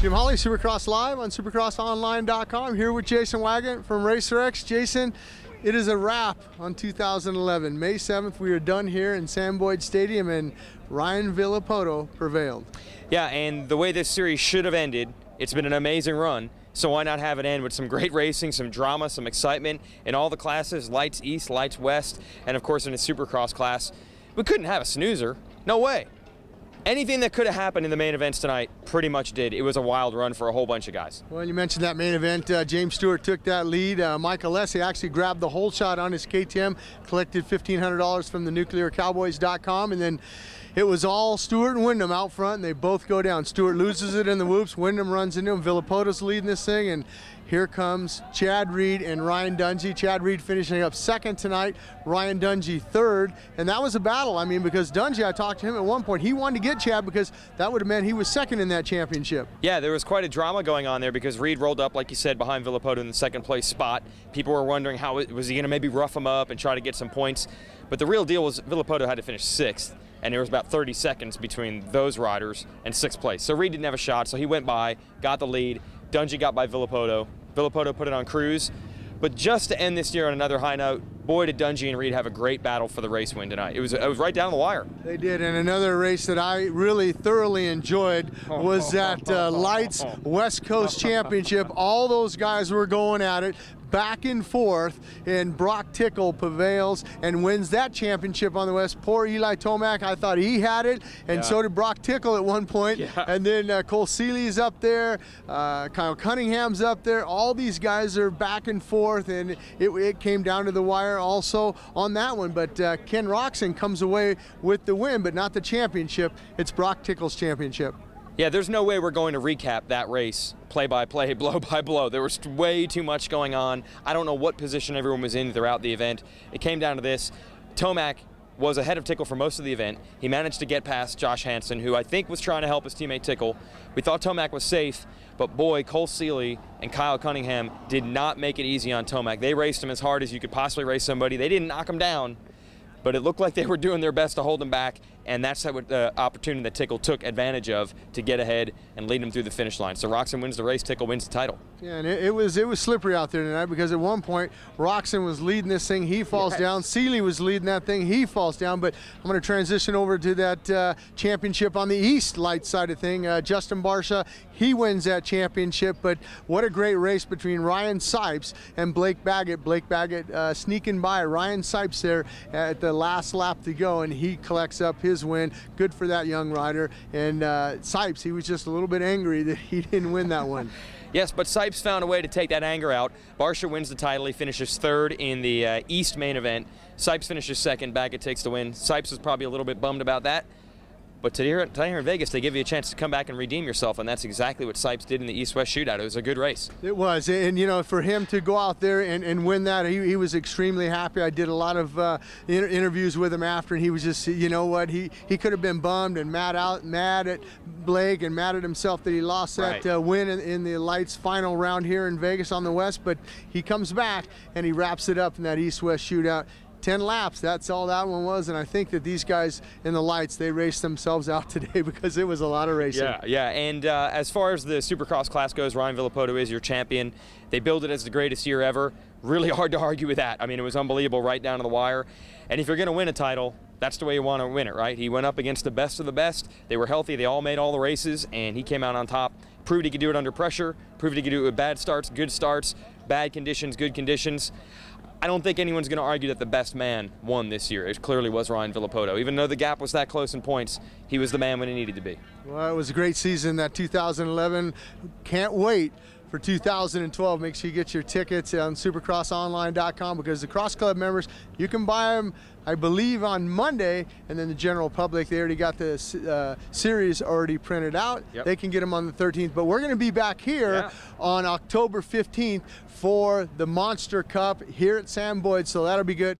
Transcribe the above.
Jim Holley, Supercross Live on supercrossonline.com, here with Jason Weigandt from RacerX. Jason, it is a wrap on 2011. May 7th, we are done here in Sam Boyd Stadium, and Ryan Villopoto prevailed. Yeah, and the way this series should have ended, it's been an amazing run, so why not have it end with some great racing, some drama, some excitement in all the classes, lights east, lights west, and of course in a Supercross class. We couldn't have a snoozer. No way. Anything that could have happened in the main events tonight pretty much did. It was a wild run for a whole bunch of guys. Well, you mentioned that main event. James Stewart took that lead. Michael Lessie actually grabbed the whole shot on his KTM, collected $1,500 from the nuclearcowboys.com, and then it was all Stewart and Wyndham out front, and they both go down. Stewart loses it in the whoops. Wyndham runs into him. Villopoto's leading this thing, and here comes Chad Reed and Ryan Dungey. Chad Reed finishing up second tonight, Ryan Dungey third, and that was a battle. I mean, because Dungey, I talked to him at one point, he wanted to get Chad because that would have meant he was second in that championship. Yeah, there was quite a drama going on there because Reed rolled up, like you said, behind Villopoto in the second place spot. People were wondering how was he going to maybe rough him up and try to get some points, but the real deal was Villopoto had to finish sixth, and there was about 30 seconds between those riders and sixth place. So Reed didn't have a shot, so he went by, got the lead. Dungey got by Villopoto. Villopoto put it on cruise. But just to end this year on another high note, boy, did Dungey and Reed have a great battle for the race win tonight. It was right down the wire. They did, and another race that I really thoroughly enjoyed was that Lights West Coast Championship. All those guys were going at it, back and forth, and Brock Tickle prevails and wins that championship on the West. Poor Eli Tomac, I thought he had it, and so did Brock Tickle at one point. And then Cole Seeley's up there, Kyle Cunningham's up there. All these guys are back and forth, and it came down to the wire also on that one. But Ken Roxon comes away with the win, but not the championship. It's Brock Tickle's championship. Yeah, there's no way we're going to recap that race play-by-play, blow-by-blow. There was way too much going on. I don't know what position everyone was in throughout the event. It came down to this. Tomac was ahead of Tickle for most of the event. He managed to get past Josh Hansen, who I think was trying to help his teammate Tickle. We thought Tomac was safe, but boy, Cole Seeley and Kyle Cunningham did not make it easy on Tomac. They raced him as hard as you could possibly race somebody. They didn't knock him down, but it looked like they were doing their best to hold him back, and that's the opportunity that Tickle took advantage of to get ahead and lead him through the finish line. So Roxon wins the race, Tickle wins the title. Yeah, and it was slippery out there tonight because at one point Roxon was leading this thing, he falls down. Seeley was leading that thing, he falls down. But I'm going to transition over to that championship on the East Light side of thing. Justin Barsha, he wins that championship. But what a great race between Ryan Sipes and Blake Baggett. Blake Baggett sneaking by Ryan Sipes there at the last lap to go, and he collects up his win. Good for that young rider. And Sipes, he was just a little bit angry that he didn't win that one. Yes, but Sipes found a way to take that anger out. Barsha wins the title. He finishes third in the East main event. Sipes finishes second. Baggett takes the win. Sipes was probably a little bit bummed about that. But here in Vegas, they give you a chance to come back and redeem yourself, and that's exactly what Sipes did in the East-West shootout. It was a good race. It was, and you know, for him to go out there and win that, he was extremely happy. I did a lot of interviews with him after, and he was just, you know what, he could have been bummed and mad at Blake and mad at himself that he lost that win in the Lights final round here in Vegas on the West, but he comes back and he wraps it up in that East-West shootout. 10 laps, that's all that one was, and I think that these guys in the Lights, they raced themselves out today because it was a lot of racing. Yeah, and as far as the Supercross class goes, Ryan Villopoto is your champion. They billed it as the greatest year ever. Really hard to argue with that. I mean, it was unbelievable right down to the wire, and if you're going to win a title, that's the way you want to win it, right? He went up against the best of the best. They were healthy. They all made all the races, and he came out on top. Proved he could do it under pressure, proved he could do it with bad starts, good starts, bad conditions, good conditions. I don't think anyone's going to argue that the best man won this year. It clearly was Ryan Villopoto. Even though the gap was that close in points, he was the man when he needed to be. Well, it was a great season, that 2011. Can't wait for 2012. Make sure you get your tickets on supercrossonline.com because the Cross Club members, you can buy them, I believe, on Monday, and then the general public, they already got the series already printed out. They can get them on the 13th, but we're going to be back here on October 15th for the Monster Cup here at Sam Boyd, so that'll be good.